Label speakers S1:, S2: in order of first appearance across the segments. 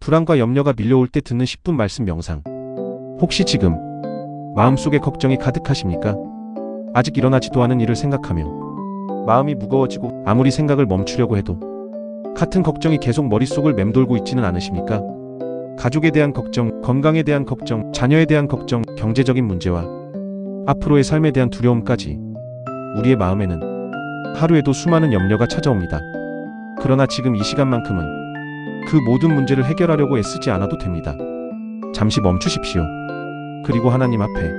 S1: 불안과 염려가 밀려올 때 듣는 10분 말씀 명상. 혹시 지금 마음속에 걱정이 가득하십니까? 아직 일어나지도 않은 일을 생각하며 마음이 무거워지고 아무리 생각을 멈추려고 해도 같은 걱정이 계속 머릿속을 맴돌고 있지는 않으십니까? 가족에 대한 걱정, 건강에 대한 걱정, 자녀에 대한 걱정, 경제적인 문제와 앞으로의 삶에 대한 두려움까지 우리의 마음에는 하루에도 수많은 염려가 찾아옵니다. 그러나 지금 이 시간만큼은 그 모든 문제를 해결하려고 애쓰지 않아도 됩니다. 잠시 멈추십시오. 그리고 하나님 앞에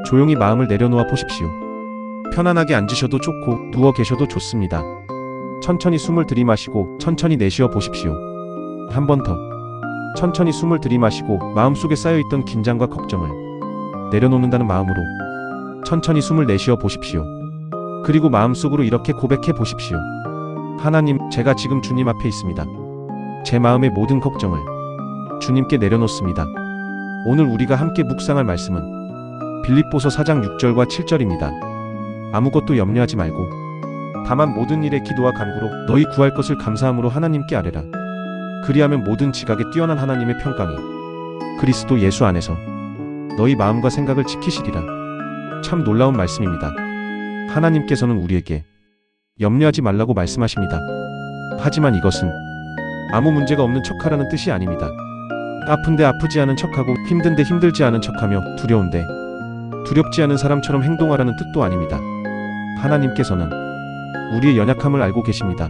S1: 조용히 마음을 내려놓아 보십시오. 편안하게 앉으셔도 좋고 누워 계셔도 좋습니다. 천천히 숨을 들이마시고 천천히 내쉬어 보십시오. 한 번 더. 천천히 숨을 들이마시고 마음속에 쌓여있던 긴장과 걱정을 내려놓는다는 마음으로 천천히 숨을 내쉬어 보십시오. 그리고 마음속으로 이렇게 고백해 보십시오. 하나님, 제가 지금 주님 앞에 있습니다. 제 마음의 모든 걱정을 주님께 내려놓습니다. 오늘 우리가 함께 묵상할 말씀은 빌립보서 4장 6절과 7절입니다. 아무것도 염려하지 말고 다만 모든 일에 기도와 간구로 너희 구할 것을 감사함으로 하나님께 아뢰라. 그리하면 모든 지각에 뛰어난 하나님의 평강이 그리스도 예수 안에서 너희 마음과 생각을 지키시리라. 참 놀라운 말씀입니다. 하나님께서는 우리에게 염려하지 말라고 말씀하십니다. 하지만 이것은 아무 문제가 없는 척하라는 뜻이 아닙니다. 아픈데 아프지 않은 척하고 힘든데 힘들지 않은 척하며 두려운데 두렵지 않은 사람처럼 행동하라는 뜻도 아닙니다. 하나님께서는 우리의 연약함을 알고 계십니다.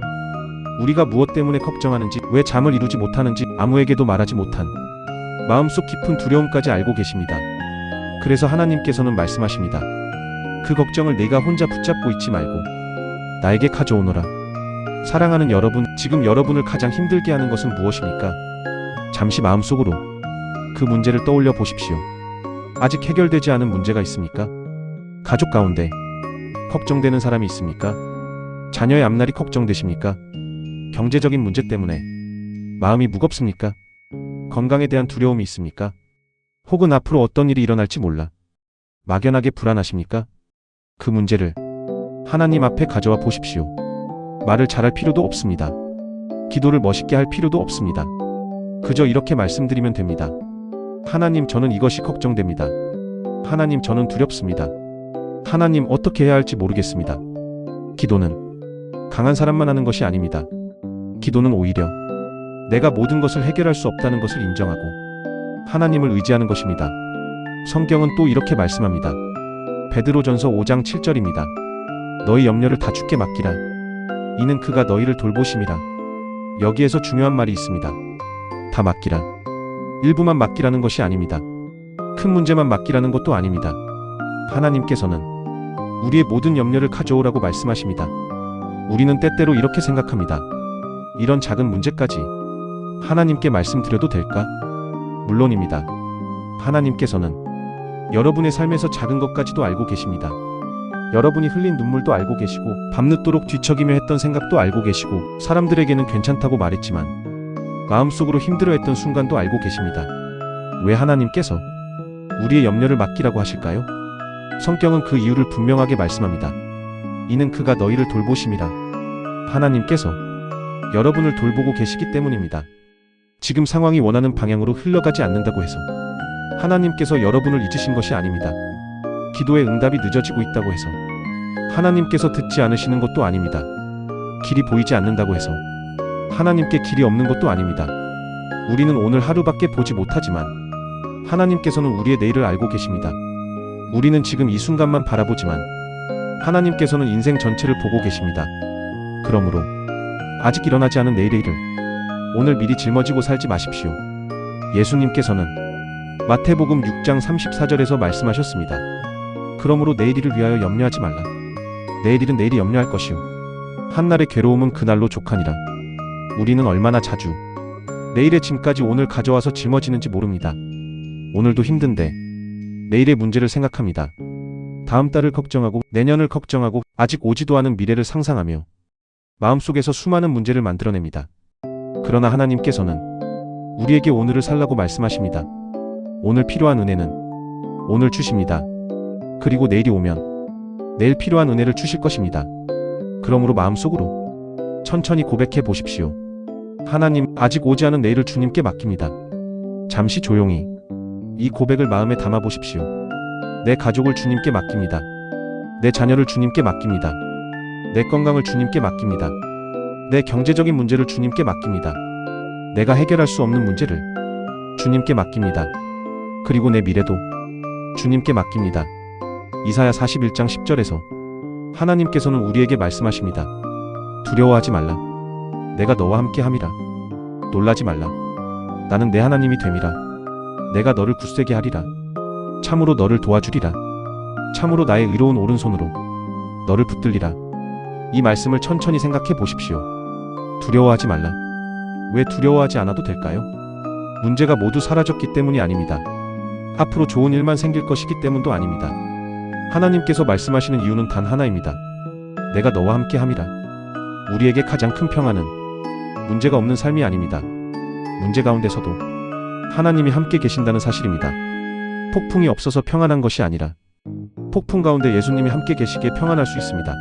S1: 우리가 무엇 때문에 걱정하는지, 왜 잠을 이루지 못하는지 아무에게도 말하지 못한 마음속 깊은 두려움까지 알고 계십니다. 그래서 하나님께서는 말씀하십니다. 그 걱정을 내가 혼자 붙잡고 있지 말고 나에게 가져오너라. 사랑하는 여러분, 지금 여러분을 가장 힘들게 하는 것은 무엇입니까? 잠시 마음속으로 그 문제를 떠올려 보십시오. 아직 해결되지 않은 문제가 있습니까? 가족 가운데 걱정되는 사람이 있습니까? 자녀의 앞날이 걱정되십니까? 경제적인 문제 때문에 마음이 무겁습니까? 건강에 대한 두려움이 있습니까? 혹은 앞으로 어떤 일이 일어날지 몰라 막연하게 불안하십니까? 그 문제를 하나님 앞에 가져와 보십시오. 말을 잘할 필요도 없습니다. 기도를 멋있게 할 필요도 없습니다. 그저 이렇게 말씀드리면 됩니다. 하나님, 저는 이것이 걱정됩니다. 하나님, 저는 두렵습니다. 하나님, 어떻게 해야 할지 모르겠습니다. 기도는 강한 사람만 하는 것이 아닙니다. 기도는 오히려 내가 모든 것을 해결할 수 없다는 것을 인정하고 하나님을 의지하는 것입니다. 성경은 또 이렇게 말씀합니다. 베드로전서 5장 7절입니다. 너희 염려를 다 주께 맡기라. 이는 그가 너희를 돌보심이라. 여기에서 중요한 말이 있습니다. 다 맡기라. 일부만 맡기라는 것이 아닙니다. 큰 문제만 맡기라는 것도 아닙니다. 하나님께서는 우리의 모든 염려를 가져오라고 말씀하십니다. 우리는 때때로 이렇게 생각합니다. 이런 작은 문제까지 하나님께 말씀드려도 될까? 물론입니다. 하나님께서는 여러분의 삶에서 작은 것까지도 알고 계십니다. 여러분이 흘린 눈물도 알고 계시고 밤늦도록 뒤척이며 했던 생각도 알고 계시고 사람들에게는 괜찮다고 말했지만 마음속으로 힘들어했던 순간도 알고 계십니다. 왜 하나님께서 우리의 염려를 맡기라고 하실까요? 성경은 그 이유를 분명하게 말씀합니다. 이는 그가 너희를 돌보심이라. 하나님께서 여러분을 돌보고 계시기 때문입니다. 지금 상황이 원하는 방향으로 흘러가지 않는다고 해서 하나님께서 여러분을 잊으신 것이 아닙니다. 기도의 응답이 늦어지고 있다고 해서 하나님께서 듣지 않으시는 것도 아닙니다. 길이 보이지 않는다고 해서 하나님께 길이 없는 것도 아닙니다. 우리는 오늘 하루밖에 보지 못하지만 하나님께서는 우리의 내일을 알고 계십니다. 우리는 지금 이 순간만 바라보지만 하나님께서는 인생 전체를 보고 계십니다. 그러므로 아직 일어나지 않은 내일의 일을 오늘 미리 짊어지고 살지 마십시오. 예수님께서는 마태복음 6장 34절에서 말씀하셨습니다. 그러므로 내일 일을 위하여 염려하지 말라. 내일 일은 내일이 염려할 것이요 한날의 괴로움은 그날로 족하니라. 우리는 얼마나 자주 내일의 짐까지 오늘 가져와서 짊어지는지 모릅니다. 오늘도 힘든데 내일의 문제를 생각합니다. 다음 달을 걱정하고 내년을 걱정하고 아직 오지도 않은 미래를 상상하며 마음속에서 수많은 문제를 만들어냅니다. 그러나 하나님께서는 우리에게 오늘을 살라고 말씀하십니다. 오늘 필요한 은혜는 오늘 주십니다. 그리고 내일이 오면 내일 필요한 은혜를 주실 것입니다. 그러므로 마음속으로 천천히 고백해 보십시오. 하나님, 아직 오지 않은 내일을 주님께 맡깁니다. 잠시 조용히 이 고백을 마음에 담아 보십시오. 내 가족을 주님께 맡깁니다. 내 자녀를 주님께 맡깁니다. 내 건강을 주님께 맡깁니다. 내 경제적인 문제를 주님께 맡깁니다. 내가 해결할 수 없는 문제를 주님께 맡깁니다. 그리고 내 미래도 주님께 맡깁니다. 이사야 41장 10절에서 하나님께서는 우리에게 말씀하십니다. 두려워하지 말라. 내가 너와 함께 함이라. 놀라지 말라. 나는 내 하나님이 됨이라. 내가 너를 굳세게 하리라. 참으로 너를 도와주리라. 참으로 나의 의로운 오른손으로 너를 붙들리라. 이 말씀을 천천히 생각해 보십시오. 두려워하지 말라. 왜 두려워하지 않아도 될까요? 문제가 모두 사라졌기 때문이 아닙니다. 앞으로 좋은 일만 생길 것이기 때문도 아닙니다. 하나님께서 말씀하시는 이유는 단 하나입니다. 내가 너와 함께 함이라. 우리에게 가장 큰 평안은 문제가 없는 삶이 아닙니다. 문제 가운데서도 하나님이 함께 계신다는 사실입니다. 폭풍이 없어서 평안한 것이 아니라 폭풍 가운데 예수님이 함께 계시기에 평안할 수 있습니다.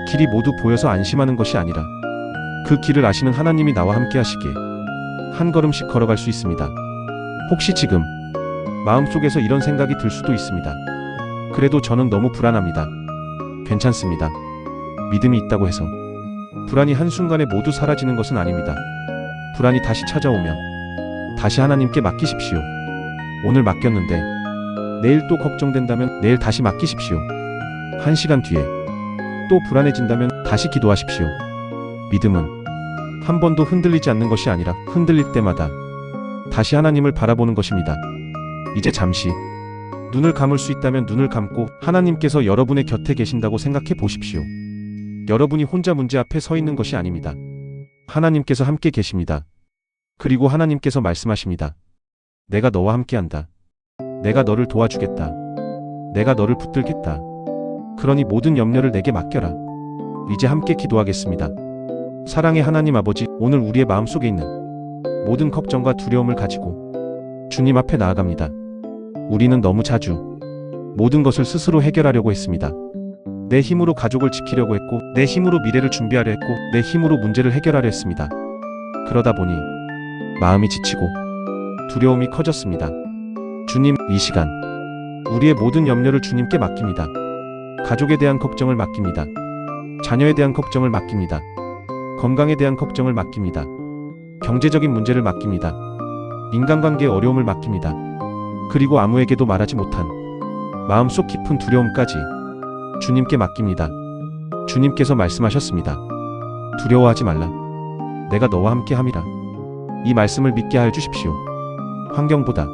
S1: 길이 모두 보여서 안심하는 것이 아니라 그 길을 아시는 하나님이 나와 함께 하시기에 한 걸음씩 걸어갈 수 있습니다. 혹시 지금 마음속에서 이런 생각이 들 수도 있습니다. 그래도 저는 너무 불안합니다. 괜찮습니다. 믿음이 있다고 해서 불안이 한순간에 모두 사라지는 것은 아닙니다. 불안이 다시 찾아오면 다시 하나님께 맡기십시오. 오늘 맡겼는데 내일 또 걱정된다면 내일 다시 맡기십시오. 1시간 뒤에 또 불안해진다면 다시 기도하십시오. 믿음은 한 번도 흔들리지 않는 것이 아니라 흔들릴 때마다 다시 하나님을 바라보는 것입니다. 이제 잠시 눈을 감을 수 있다면 눈을 감고 하나님께서 여러분의 곁에 계신다고 생각해 보십시오. 여러분이 혼자 문제 앞에 서 있는 것이 아닙니다. 하나님께서 함께 계십니다. 그리고 하나님께서 말씀하십니다. 내가 너와 함께한다. 내가 너를 도와주겠다. 내가 너를 붙들겠다. 그러니 모든 염려를 내게 맡겨라. 이제 함께 기도하겠습니다. 사랑의 하나님 아버지, 오늘 우리의 마음속에 있는 모든 걱정과 두려움을 가지고 주님 앞에 나아갑니다. 우리는 너무 자주 모든 것을 스스로 해결하려고 했습니다. 내 힘으로 가족을 지키려고 했고, 내 힘으로 미래를 준비하려 했고, 내 힘으로 문제를 해결하려 했습니다. 그러다 보니 마음이 지치고 두려움이 커졌습니다. 주님, 이 시간 우리의 모든 염려를 주님께 맡깁니다. 가족에 대한 걱정을 맡깁니다. 자녀에 대한 걱정을 맡깁니다. 건강에 대한 걱정을 맡깁니다. 경제적인 문제를 맡깁니다. 인간관계의 어려움을 맡깁니다. 그리고 아무에게도 말하지 못한 마음속 깊은 두려움까지 주님께 맡깁니다. 주님께서 말씀하셨습니다. 두려워하지 말라. 내가 너와 함께 함이라. 이 말씀을 믿게 하여 주십시오. 환경보다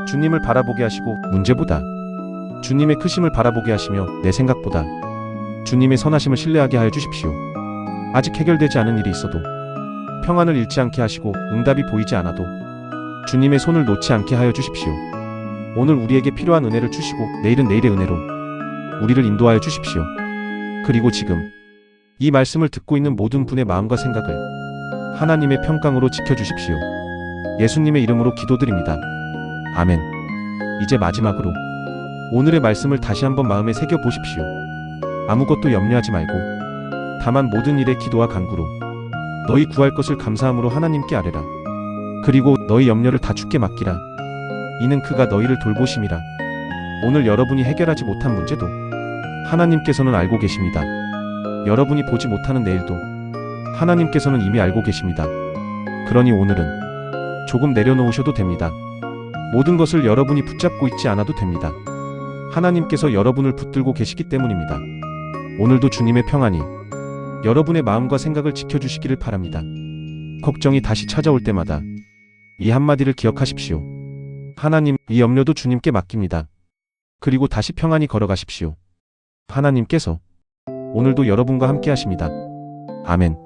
S1: 주님을 바라보게 하시고, 문제보다 주님의 크심을 바라보게 하시며, 내 생각보다 주님의 선하심을 신뢰하게 하여 주십시오. 아직 해결되지 않은 일이 있어도 평안을 잃지 않게 하시고, 응답이 보이지 않아도 주님의 손을 놓지 않게 하여 주십시오. 오늘 우리에게 필요한 은혜를 주시고, 내일은 내일의 은혜로 우리를 인도하여 주십시오. 그리고 지금 이 말씀을 듣고 있는 모든 분의 마음과 생각을 하나님의 평강으로 지켜주십시오. 예수님의 이름으로 기도드립니다. 아멘. 이제 마지막으로 오늘의 말씀을 다시 한번 마음에 새겨 보십시오. 아무것도 염려하지 말고 다만 모든 일에 기도와 간구로 너희 구할 것을 감사함으로 하나님께 아뢰라. 그리고 너희 염려를 다 주께 맡기라. 이는 그가 너희를 돌보심이라. 오늘 여러분이 해결하지 못한 문제도 하나님께서는 알고 계십니다. 여러분이 보지 못하는 내일도 하나님께서는 이미 알고 계십니다. 그러니 오늘은 조금 내려놓으셔도 됩니다. 모든 것을 여러분이 붙잡고 있지 않아도 됩니다. 하나님께서 여러분을 붙들고 계시기 때문입니다. 오늘도 주님의 평안이 여러분의 마음과 생각을 지켜주시기를 바랍니다. 걱정이 다시 찾아올 때마다 이 한마디를 기억하십시오. 하나님, 이 염려도 주님께 맡깁니다. 그리고 다시 평안히 걸어가십시오. 하나님께서 오늘도 여러분과 함께 하십니다. 아멘.